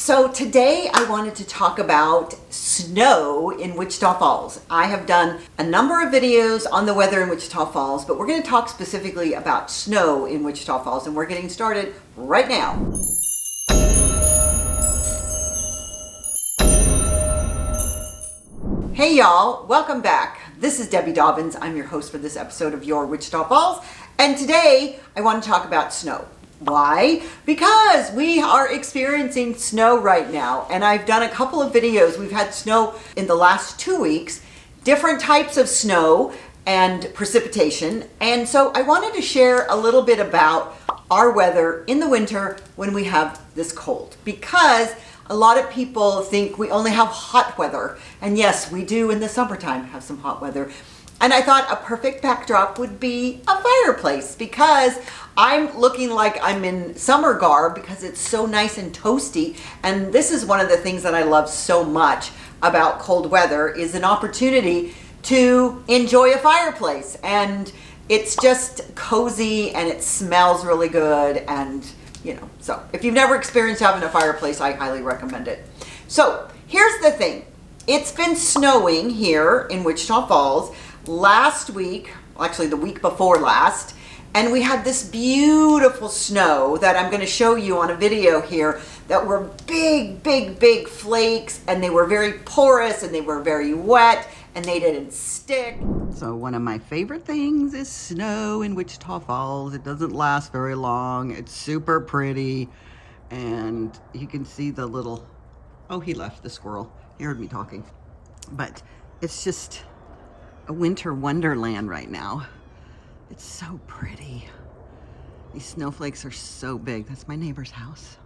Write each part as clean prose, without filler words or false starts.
So today I wanted to talk about snow in Wichita Falls. I have done a number of videos on the weather in Wichita Falls, but we're going to talk specifically about snow in Wichita Falls, and we're getting started right now. Hey y'all, welcome back. This is Debbie Dobbins. I'm your host for this episode of Your Wichita Falls, and today I want to talk about snow. Why? Because we are experiencing snow right now, and I've done a couple of videos. We've had snow in the last 2 weeks, different types of snow and precipitation, and so I wanted to share a little bit about our weather in the winter when we have this cold, because a lot of people think we only have hot weather, and yes, we do in the summertime have some hot weather. And I thought a perfect backdrop would be a fireplace, because I'm looking like I'm in summer garb because it's so nice and toasty. And this is one of the things that I love so much about cold weather, is an opportunity to enjoy a fireplace. And it's just cozy and it smells really good. And so if you've never experienced having a fireplace, I highly recommend it. So here's the thing. It's been snowing here in Wichita Falls last week, actually the week before last, and we had this beautiful snow that I'm going to show you on a video here that were big flakes, and they were very porous and they were very wet and they didn't stick. So one of my favorite things is snow in Wichita Falls. It doesn't last very long. It's super pretty, and you can see the little, oh, he left, the squirrel. He heard me talking. But it's just a winter wonderland right now. It's so pretty. These snowflakes are so big. That's my neighbor's house.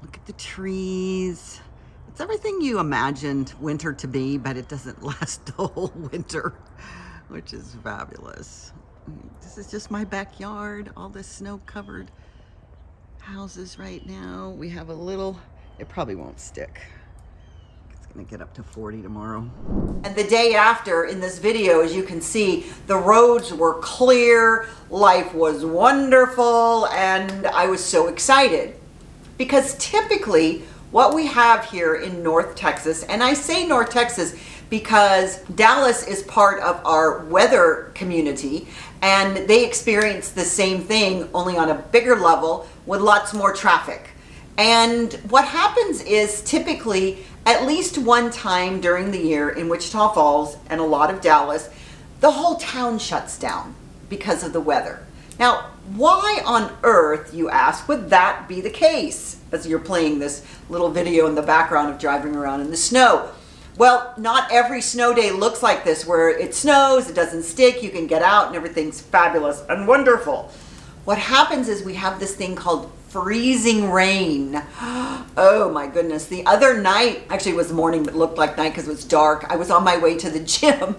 Look at the trees. It's everything you imagined winter to be, but it doesn't last the whole winter, which is fabulous. This is just my backyard, all this snow-covered houses right now. We have a little, it probably won't stick. Gonna get up to 40 tomorrow. And the day after, in this video, as you can see, the roads were clear, life was wonderful, and I was so excited. Because typically, what we have here in North Texas, and I say North Texas because Dallas is part of our weather community, and they experience the same thing, only on a bigger level, with lots more traffic. And what happens is, typically, at least one time during the year in Wichita Falls and a lot of Dallas, the whole town shuts down because of the weather. Now, why on earth, you ask, would that be the case as you're playing this little video in the background of driving around in the snow? Well, not every snow day looks like this, where it snows, it doesn't stick, you can get out and everything's fabulous and wonderful. What happens is we have this thing called freezing rain. Oh my goodness. The other night, actually it was morning but looked like night because it was dark, I was on my way to the gym,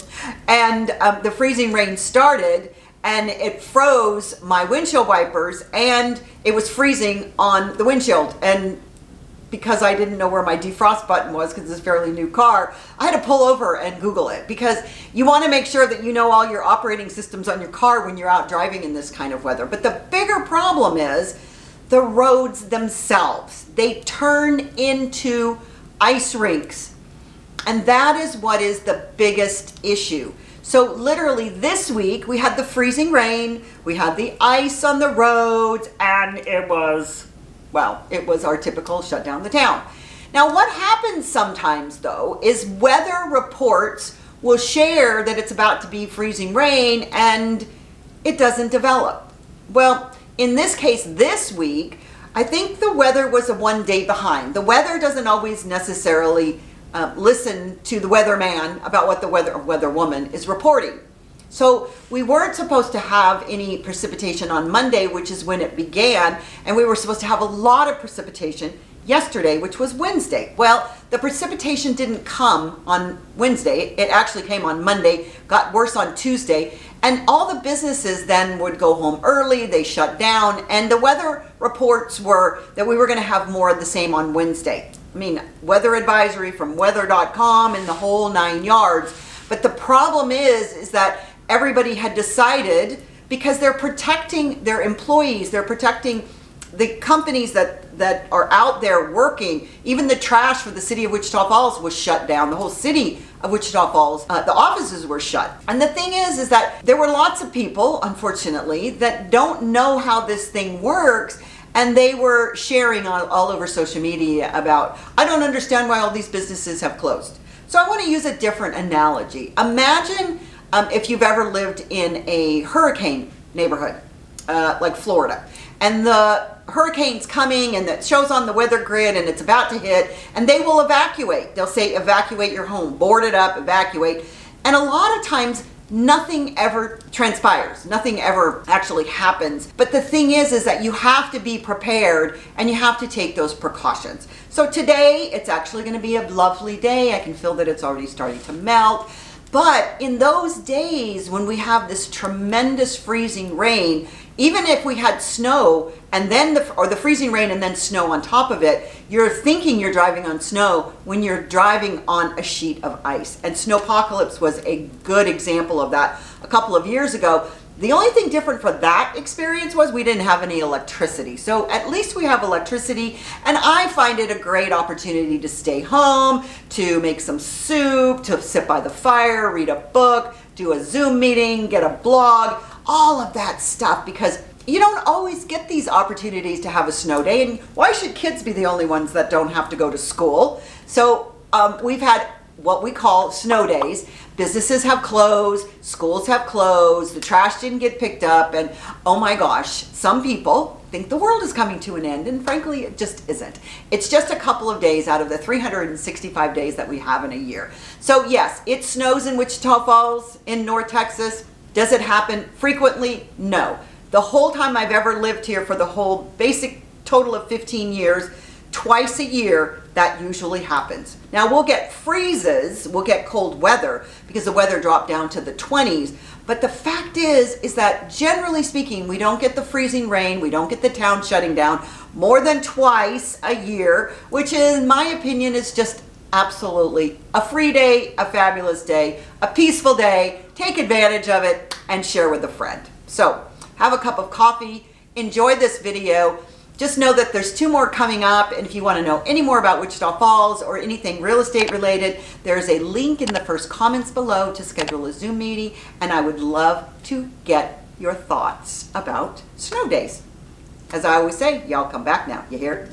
and the freezing rain started and it froze my windshield wipers, and it was freezing on the windshield. And because I didn't know where my defrost button was, because it's a fairly new car, I had to pull over and Google it, because you want to make sure that you know all your operating systems on your car when you're out driving in this kind of weather. But the bigger problem is the roads themselves. They turn into ice rinks. And that is what is the biggest issue. So literally this week, we had the freezing rain, we had the ice on the roads, and it was our typical shut down the town. Now, what happens sometimes, though, is weather reports will share that it's about to be freezing rain, and it doesn't develop. Well, in this case, this week, I think the weather was a 1 day behind. The weather doesn't always necessarily listen to the weatherman about what the weatherwoman is reporting. So we weren't supposed to have any precipitation on Monday, which is when it began, and we were supposed to have a lot of precipitation yesterday, which was Wednesday. Well, the precipitation didn't come on Wednesday. It actually came on Monday, got worse on Tuesday, and all the businesses then would go home early, they shut down, and the weather reports were that we were going to have more of the same on Wednesday. I mean, weather advisory from weather.com and the whole 9 yards. But the problem is that everybody had decided, because they're protecting their employees, they're protecting the companies that are out there working, even the trash for the city of Wichita Falls was shut down. The whole city of Wichita Falls, the offices were shut. And the thing is that there were lots of people, unfortunately, that don't know how this thing works. And they were sharing all over social media about, I don't understand why all these businesses have closed. So I want to use a different analogy. Imagine if you've ever lived in a hurricane neighborhood, like Florida, and the hurricane's coming and it shows on the weather grid and it's about to hit, and they will evacuate. They'll say, evacuate your home, board it up, evacuate. And a lot of times, nothing ever transpires. Nothing ever actually happens. But the thing is that you have to be prepared and you have to take those precautions. So today, it's actually going to be a lovely day. I can feel that it's already starting to melt. But in those days when we have this tremendous freezing rain, even if we had snow and then the freezing rain and then snow on top of it, you're thinking you're driving on snow when you're driving on a sheet of ice. And Snowpocalypse was a good example of that a couple of years ago. The only thing different for that experience was we didn't have any electricity. So at least we have electricity, and I find it a great opportunity to stay home, to make some soup, to sit by the fire, read a book, do a Zoom meeting, get a blog, all of that stuff, because you don't always get these opportunities to have a snow day. And why should kids be the only ones that don't have to go to school? So we've had what we call snow days. Businesses have closed, schools have closed, the trash didn't get picked up, and oh my gosh, some people think the world is coming to an end, and frankly, it just isn't. It's just a couple of days out of the 365 days that we have in a year. So yes, it snows in Wichita Falls, in North Texas. Does it happen frequently? No. The whole time I've ever lived here, for the whole basic total of 15 years, twice a year, that usually happens. Now we'll get freezes, we'll get cold weather because the weather dropped down to the 20s. But the fact is that generally speaking, we don't get the freezing rain, we don't get the town shutting down more than twice a year, which in my opinion is just absolutely a free day, a fabulous day, a peaceful day. Take advantage of it and share with a friend. So have a cup of coffee, enjoy this video. Just know that there's 2 more coming up, and if you want to know any more about Wichita Falls or anything real estate related, there's a link in the first comments below to schedule a Zoom meeting, and I would love to get your thoughts about snow days. As I always say, y'all come back now. You hear?